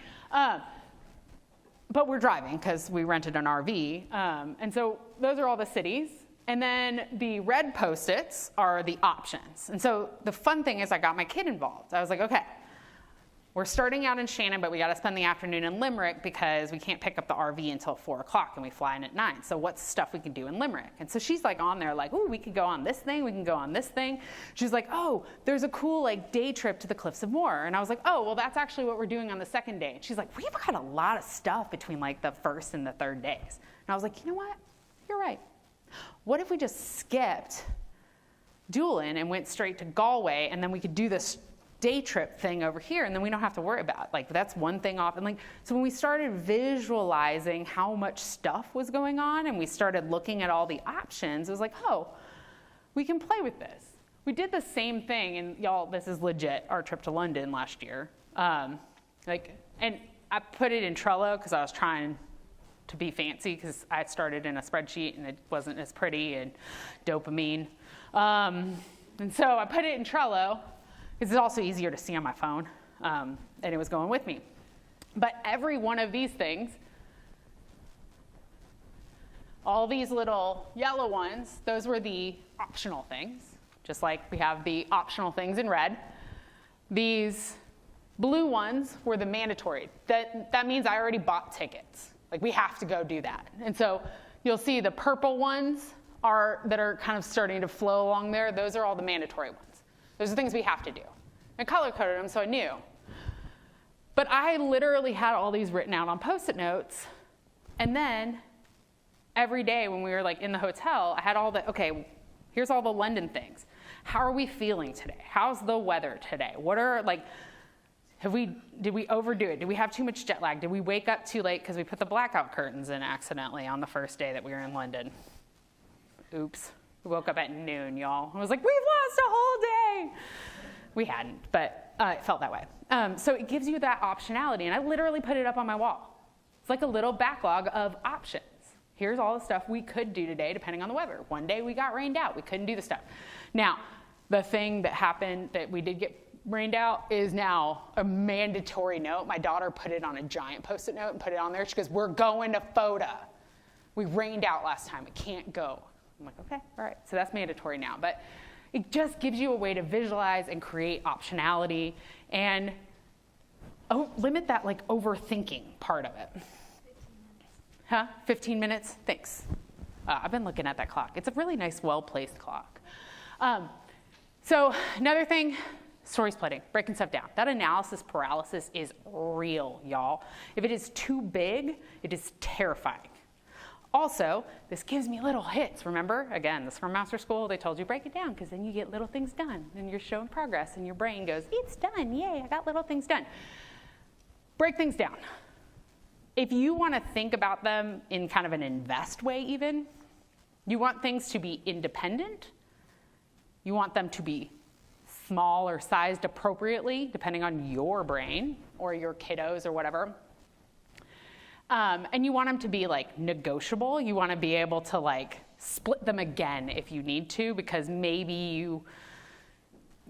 But we're driving because we rented an RV. And so those are all the cities. And then the red Post-its are the options. And so the fun thing is I got my kid involved. I was like, okay, we're starting out in Shannon, but we got to spend the afternoon in Limerick because we can't pick up the RV until 4 o'clock and we fly in at 9. So what's stuff we can do in Limerick? And so she's like on there like, ooh, we could go on this thing. We can go on this thing. She's like, oh, there's a cool like day trip to the Cliffs of Moher. And I was like, oh, well, that's actually what we're doing on the second day. And she's like, we've got a lot of stuff between like the first and the third days. And I was like, you know what? You're right. What if we just skipped Doolin and went straight to Galway, and then we could do this day trip thing over here, and then we don't have to worry about it. Like, that's one thing off. And like, so when we started visualizing how much stuff was going on and we started looking at all the options, it was like, oh, we can play with this. We did the same thing, and y'all, this is legit, our trip to London last year. And I put it in Trello because I was trying to be fancy because I started in a spreadsheet and it wasn't as pretty and dopamine. And so I put it in Trello. It's also easier to see on my phone, and it was going with me. But every one of these things, all these little yellow ones, those were the optional things, just like we have the optional things in red. These blue ones were the mandatory. That means I already bought tickets. Like, we have to go do that. And so you'll see the purple ones that are kind of starting to flow along there. Those are all the mandatory ones. Those are things we have to do. I color-coded them so I knew. But I literally had all these written out on Post-it notes. And then every day when we were like in the hotel, I had okay, here's all the London things. How are we feeling today? How's the weather today? What are did we overdo it? Did we have too much jet lag? Did we wake up too late because we put the blackout curtains in accidentally on the first day that we were in London? Oops. We woke up at noon, y'all. I was like, we've lost a whole day. We hadn't, but it felt that way. So it gives you that optionality, and I literally put it up on my wall. It's like a little backlog of options. Here's all the stuff we could do today, depending on the weather. One day we got rained out. We couldn't do the stuff. Now, the thing that happened that we did get rained out is now a mandatory note. My daughter put it on a giant Post-it note and put it on there. She goes, we're going to FOTA. We rained out last time. We can't go. I'm like, okay, all right. So that's mandatory now. But it just gives you a way to visualize and create optionality and limit that like overthinking part of it. 15 minutes? Thanks. I've been looking at that clock. It's a really nice, well-placed clock. So another thing, story splitting, breaking stuff down. That analysis paralysis is real, y'all. If it is too big, it is terrifying. Also, this gives me little hits, remember? Again, this from Master School, they told you break it down because then you get little things done and you're showing progress and your brain goes, it's done, yay, I got little things done. Break things down. If you want to think about them in kind of an invest way even, you want things to be independent. You want them to be small or sized appropriately, depending on your brain or your kiddos or whatever. And you want them to be like negotiable. You want to be able to like split them again if you need to, because maybe you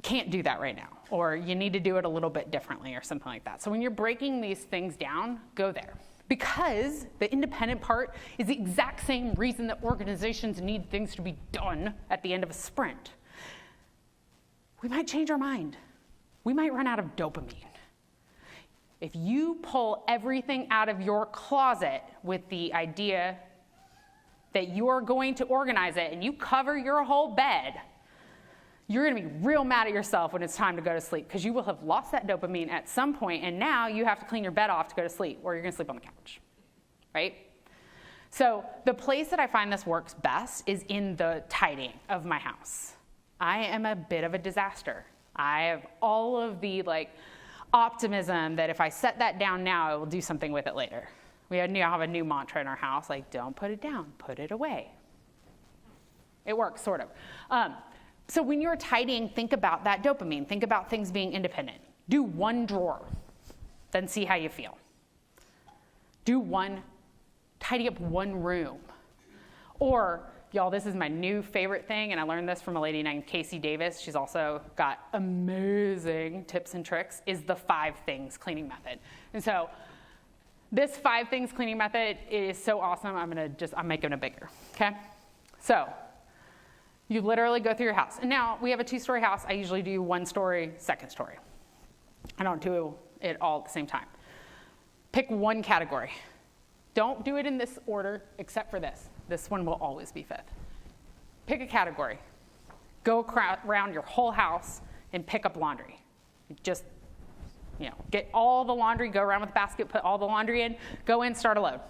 can't do that right now, or you need to do it a little bit differently or something like that. So when you're breaking these things down, go there. Because the independent part is the exact same reason that organizations need things to be done at the end of a sprint. We might change our mind. We might run out of dopamine. If you pull everything out of your closet with the idea that you're going to organize it and you cover your whole bed, you're going to be real mad at yourself when it's time to go to sleep because you will have lost that dopamine at some point, and now you have to clean your bed off to go to sleep, or you're going to sleep on the couch, right? So the place that I find this works best is in the tidying of my house. I am a bit of a disaster. I have all of the optimism that if I set that down now, I will do something with it later. We now have a new mantra in our house, don't put it down, put it away. It works, sort of. So when you're tidying, think about that dopamine. Think about things being independent. Do one drawer, then see how you feel. Tidy up one room. Or, y'all, this is my new favorite thing, and I learned this from a lady named Casey Davis. She's also got amazing tips and tricks, is the 5 things cleaning method. And so this 5 things cleaning method is so awesome, I'm making it bigger, okay? So you literally go through your house. And now we have a 2-story house. I usually do 1 story, 2nd story. I don't do it all at the same time. Pick one category. Don't do it in this order except for this. This one will always be 5th. Pick a category. Go around your whole house and pick up laundry. Just, get all the laundry, go around with the basket, put all the laundry in, go in, start a load.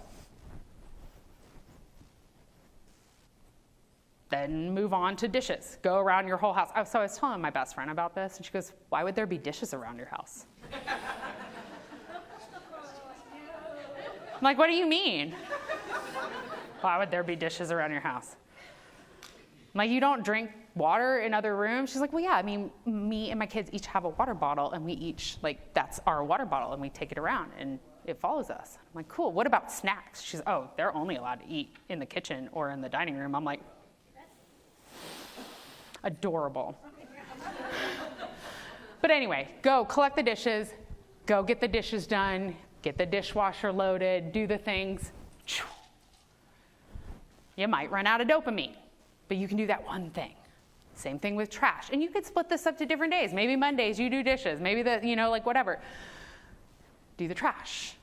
Then move on to dishes. Go around your whole house. So I was telling my best friend about this, and she goes, why would there be dishes around your house? I'm like, what do you mean? Why would there be dishes around your house? I'm like, you don't drink water in other rooms? She's like, well, yeah, me and my kids each have a water bottle, and we each, that's our water bottle, and we take it around, and it follows us. I'm like, cool, what about snacks? She's, oh, they're only allowed to eat in the kitchen or in the dining room. I'm like, adorable. But anyway, go collect the dishes, go get the dishes done, get the dishwasher loaded, do the things. You might run out of dopamine, but you can do that one thing. Same thing with trash. And you could split this up to different days. Maybe Mondays you do dishes, maybe whatever. Do the trash.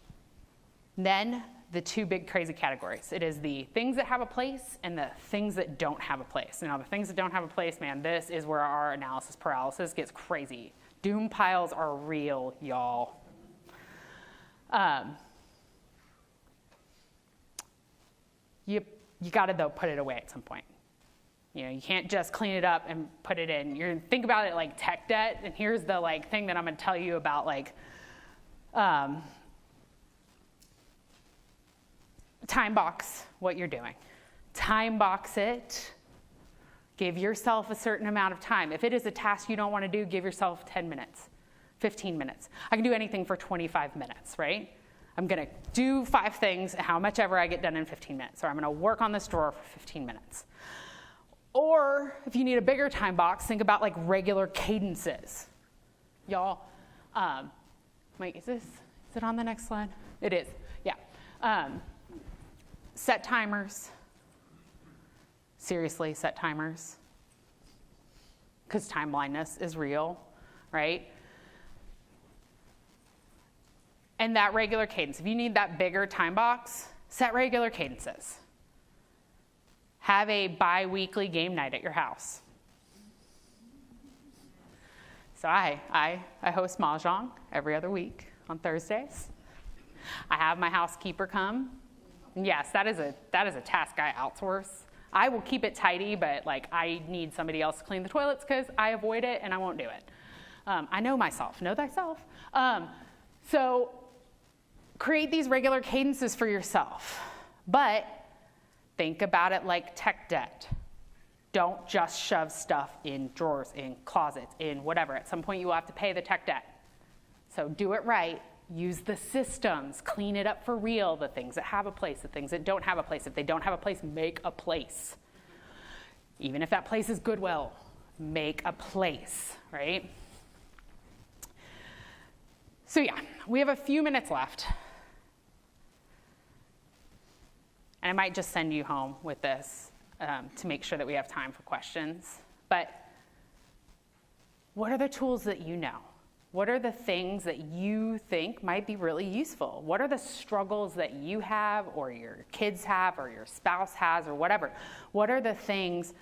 Then the 2 big crazy categories. It is the things that have a place and the things that don't have a place. Now, the things that don't have a place, man, this is where our analysis paralysis gets crazy. Doom piles are real, y'all. You got to, though, put it away at some point. You can't just clean it up and put it in. Think about it like tech debt, and here's the thing that I'm going to tell you about time box what you're doing. Time box it. Give yourself a certain amount of time. If it is a task you don't want to do, give yourself 10 minutes, 15 minutes. I can do anything for 25 minutes, right? I'm going to do 5 things, how much ever I get done in 15 minutes. Or I'm going to work on this drawer for 15 minutes. Or if you need a bigger time box, think about regular cadences. Y'all, wait, is it on the next slide? It is, yeah. Set timers. Seriously, set timers. Because time blindness is real, right? And that regular cadence. If you need that bigger time box, set regular cadences. Have a bi-weekly game night at your house. So I host Mahjong every other week on Thursdays. I have my housekeeper come. And yes, that is a task I outsource. I will keep it tidy, but I need somebody else to clean the toilets because I avoid it and I won't do it. I know myself. Know thyself. So create these regular cadences for yourself, but think about it like tech debt. Don't just shove stuff in drawers, in closets, in whatever. At some point you will have to pay the tech debt. So do it right. Use the systems. Clean it up for real. The things that have a place, the things that don't have a place. If they don't have a place, make a place. Even if that place is Goodwill, make a place, right? So yeah, we have a few minutes left. And I might just send you home with this to make sure that we have time for questions. But what are the tools that you know? What are the things that you think might be really useful? What are the struggles that you have or your kids have or your spouse has or whatever? What are the things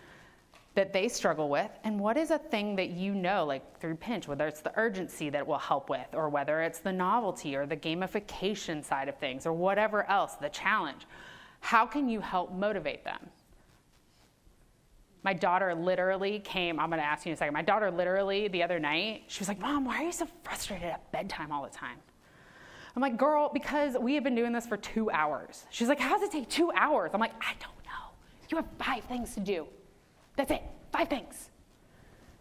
that they struggle with? And what is a thing that you know, like through Pinch, whether it's the urgency that it will help with, or whether it's the novelty or the gamification side of things, or whatever else, the challenge? How can you help motivate them? My daughter literally came, I'm going to ask you in a second. My daughter literally the other night, she was like, Mom, why are you so frustrated at bedtime all the time? I'm like, girl, because we have been doing this for 2 hours. She's like, how does it take 2 hours? I'm like, I don't know. You have 5 things to do. That's it, 5 things.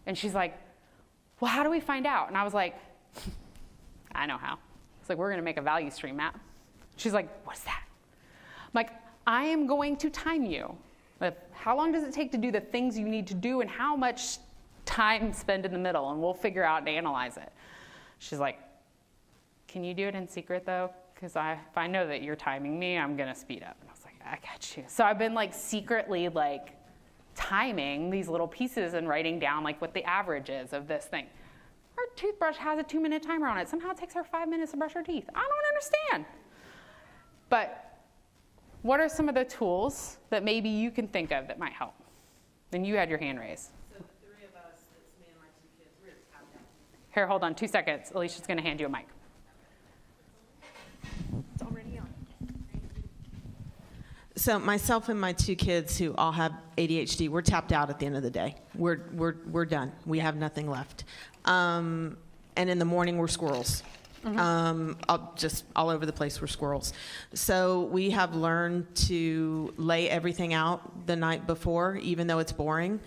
And she's like, well, how do we find out? And I was like, I know how. It's like, we're going to make a value stream map. She's like, what's that? I'm like, I am going to time you. How long does it take to do the things you need to do, and how much time spend in the middle, and we'll figure out and analyze it. She's like, can you do it in secret though? Because if I know that you're timing me, I'm gonna speed up. And I was like, I got you. So I've been like secretly like timing these little pieces and writing down like what the average is of this thing. Our toothbrush has a 2-minute timer on it. Somehow it takes her 5 minutes to brush her teeth. I don't understand. But what are some of the tools that maybe you can think of that might help? Then you had your hand raised. So the 3 of us, it's me and my 2 kids, we're tapped out. Here, hold on 2 seconds. Alicia's going to hand you a mic. It's already on. So myself and my 2 kids who all have ADHD, we're tapped out at the end of the day. We're done. We have nothing left. And in the morning, we're squirrels. Just all over the place, we're squirrels. So we have learned to lay everything out the night before, even though it's boring,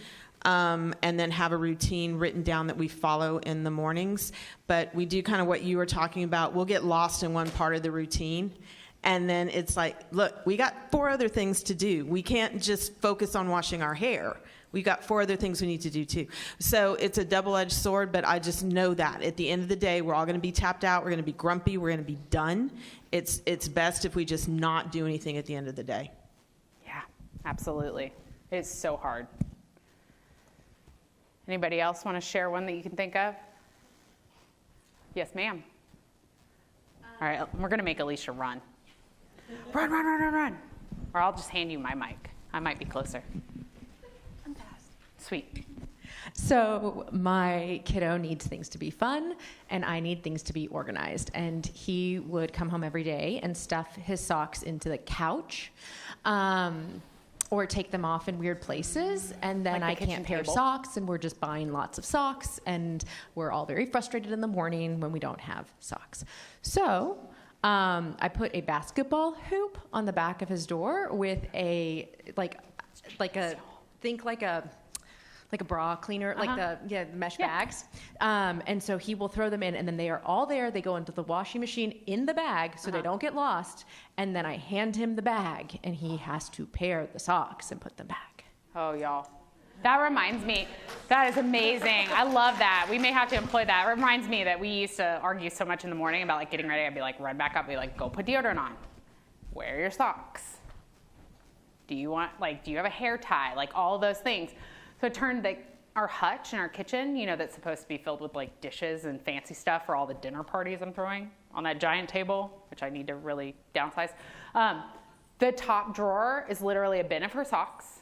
and then have a routine written down that we follow in the mornings. But we do kind of what you were talking about. We'll get lost in one part of the routine, and then it's like, look, we got 4 other things to do. We can't just focus on washing our hair. We've got 4 other things we need to do too. So it's a double-edged sword, but I just know that at the end of the day, we're all going to be tapped out. We're going to be grumpy. We're going to be done. It's best if we just not do anything at the end of the day. Yeah, absolutely. It's so hard. Anybody else want to share one that you can think of? Yes, ma'am. All right, we're going to make Alicia run. Run, run, run, run, run. Or I'll just hand you my mic. I might be closer. Sweet. So my kiddo needs things to be fun, and I need things to be organized. And he would come home every day and stuff his socks into the couch, or take them off in weird places. And then Like the I can't pair kitchen table? socks, and we're just buying lots of socks. And we're all very frustrated in the morning when we don't have socks. So I put a basketball hoop on the back of his door with a like a bra cleaner, like the mesh bags. And so he will throw them in, and then they are all there. They go into the washing machine in the bag so they don't get lost. And then I hand him the bag, and he has to pair the socks and put them back. Oh, y'all. That reminds me. That is amazing. I love that. We may have to employ that. It reminds me that we used to argue so much in the morning about like getting ready. I'd be like, run back up. Be like, go put deodorant on. Wear your socks. Do you have a hair tie? Like all of those things. So it turned our hutch in our kitchen, that's supposed to be filled with like dishes and fancy stuff for all the dinner parties I'm throwing on that giant table, which I need to really downsize. The top drawer is literally a bin of her socks.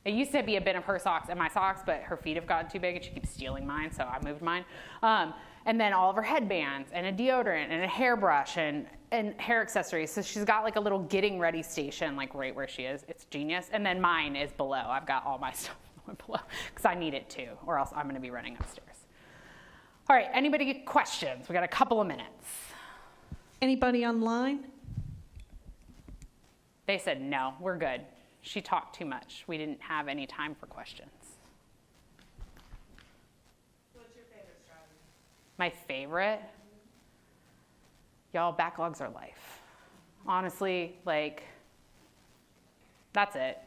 It used to be a bin of her socks and my socks, but her feet have gotten too big and she keeps stealing mine, so I moved mine. And then all of her headbands and a deodorant and a hairbrush and hair accessories. So she's got like a little getting ready station like right where she is. It's genius. And then mine is below. I've got all my stuff below because I need it too, or else I'm going to be running upstairs. All right, anybody get questions? We got a couple of minutes. Anybody online? They said no, we're good. She talked too much. We didn't have any time for questions. What's your favorite strategy? My favorite? Y'all, backlogs are life. Honestly, that's it.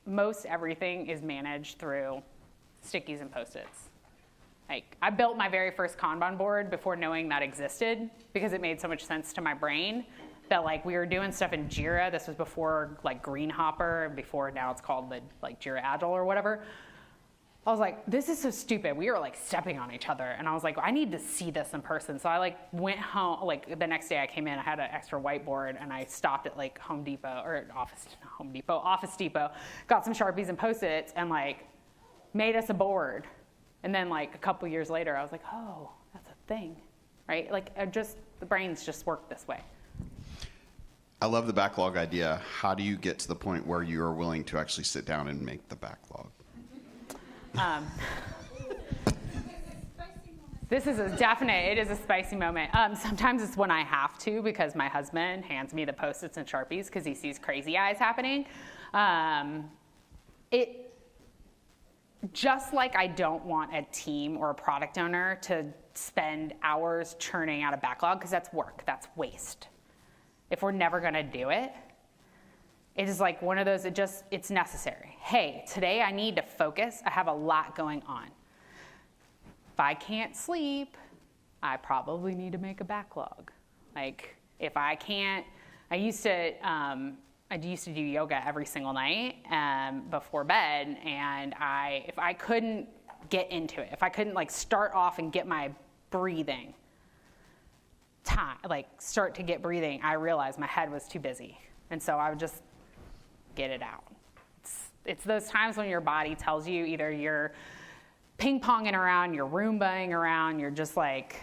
Most everything is managed through stickies and Post-its. I built my very first Kanban board before knowing that existed because it made so much sense to my brain that we were doing stuff in Jira. This was before Greenhopper, before now it's called the Jira Agile or whatever. I was like, this is so stupid. We were like stepping on each other. And I was like, I need to see this in person. So I like went home, like the next day I came in, I had an extra whiteboard and I stopped at like Office Depot, got some Sharpies and Post-its and like made us a board. And then like a couple years later, I was like, oh, that's a thing, right? Like the brains just work this way. I love the backlog idea. How do you get to the point where you are willing to actually sit down and make the backlog? This is it is a spicy moment. Sometimes it's when I have to because my husband hands me the Post-its and Sharpies because he sees crazy eyes happening. Just like I don't want a team or a product owner to spend hours churning out a backlog because that's work, that's waste. If we're never gonna do it, it is like one of those, it's necessary. Hey, today I need to focus. I have a lot going on. If I can't sleep, I probably need to make a backlog. Like if I can't, I used to do yoga every single night before bed, and if I couldn't get into it, if I couldn't like start off and get my breathing time, like start to get breathing, I realized my head was too busy, and so I would just get it out. It's those times when your body tells you either you're ping-ponging around, you're Roombaing around, you're just like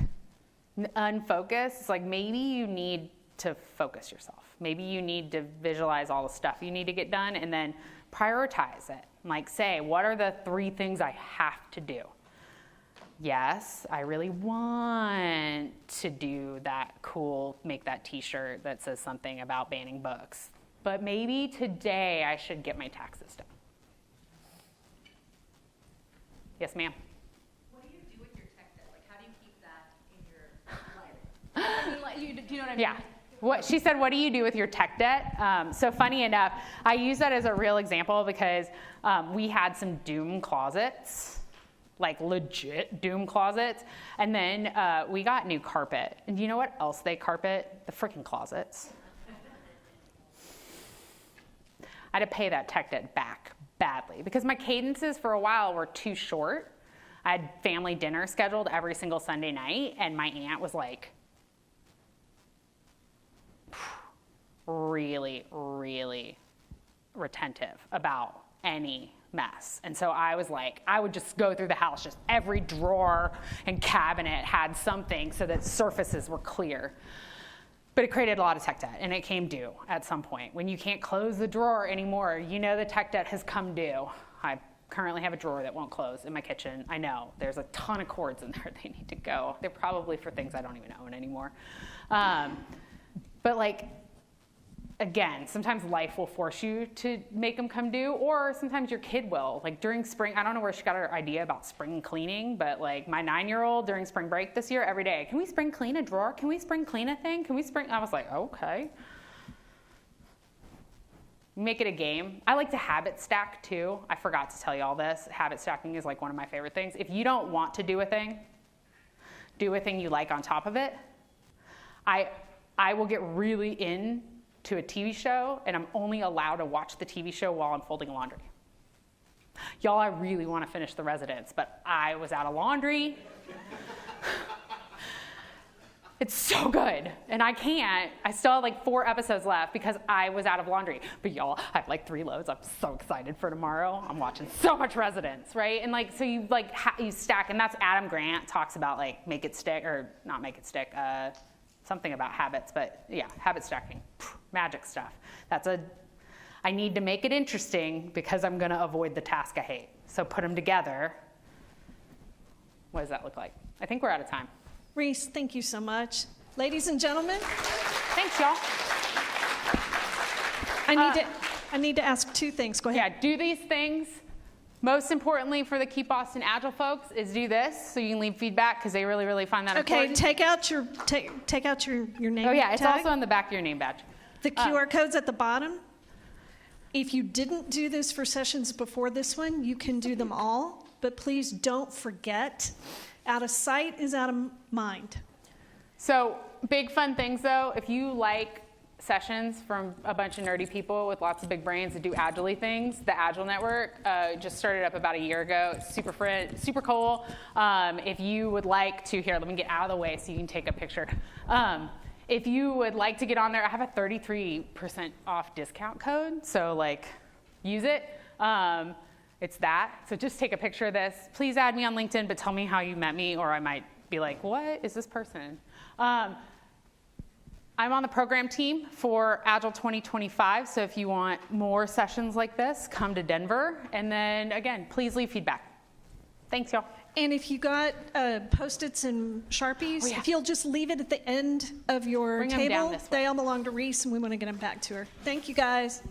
unfocused. It's like maybe you need to focus yourself. Maybe you need to visualize all the stuff you need to get done and then prioritize it. Like say, what are the 3 things I have to do? Yes, I really want to do that cool, make that t-shirt that says something about banning books. But maybe today I should get my taxes done. Yes, ma'am? What do you do with your tech debt? Like, how do you keep that in your life? I mean, like, do you know what I mean? Yeah. She said, what do you do with your tech debt? So funny enough, I use that as a real example because we had some doom closets, like legit doom closets. And then we got new carpet. And do you know what else they carpet? The freaking closets. I had to pay that tech debt back badly because my cadences for a while were too short. I had family dinner scheduled every single Sunday night, and my aunt was like really, really retentive about any mess. And so I was like, I would just go through the house, just every drawer and cabinet had something so that surfaces were clear. But it created a lot of tech debt, and it came due at some point. When you can't close the drawer anymore, you know the tech debt has come due. I currently have a drawer that won't close in my kitchen. I know, there's a ton of cords in there. They need to go. They're probably for things I don't even own anymore. But like, again, sometimes life will force you to make them come due, or sometimes your kid will. Like during spring, I don't know where she got her idea about spring cleaning, but like my 9-year-old during spring break this year, every day, can we spring clean a drawer? Can we spring clean a thing? Can we spring? I was like, okay. Make it a game. I like to habit stack too. I forgot to tell you all this. Habit stacking is like one of my favorite things. If you don't want to do a thing you like on top of it. I will get really into a TV show, and I'm only allowed to watch the TV show while I'm folding laundry. Y'all, I really want to finish The Residence, but I was out of laundry. It's so good, and I can't. I still have like 4 episodes left because I was out of laundry. But y'all, I have like 3 loads. I'm so excited for tomorrow. I'm watching so much Residence, right? And like, so you like you stack, and that's Adam Grant talks about like make it stick, or not make it stick, something about habits, but yeah, habit stacking, magic stuff. I need to make it interesting because I'm gonna avoid the task I hate. So put them together. What does that look like? I think we're out of time. Reese, thank you so much. Ladies and gentlemen, Thanks, y'all. I need to ask 2 things. Go ahead. Yeah, do these things. Most importantly for the Keep Austin Agile folks is do this so you can leave feedback because they really, really find that Okay, important. take out your name. Oh yeah, it's tag. also on the back of your name badge. The QR code's at the bottom. If you didn't do this for sessions before this one, you can do them all, but please don't forget, out of sight is out of mind. So big fun things though, if you like sessions from a bunch of nerdy people with lots of big brains that do Agile things. The Agile Network just started up about a year ago. It's super cool. If you would like to, here, let me get out of the way so you can take a picture. If you would like to get on there, I have a 33% off discount code, so like, use it. It's that. So just take a picture of this. Please add me on LinkedIn, but tell me how you met me, or I might be like, what is this person? I'm on the program team for Agile 2025, so if you want more sessions like this, come to Denver. And then, again, please leave feedback. Thanks, y'all. And if you got Post-its and Sharpies, if you'll just leave it at the end of your Bring them down table, this way. they all belong to Reese, and we want to get them back to her. Thank you, guys.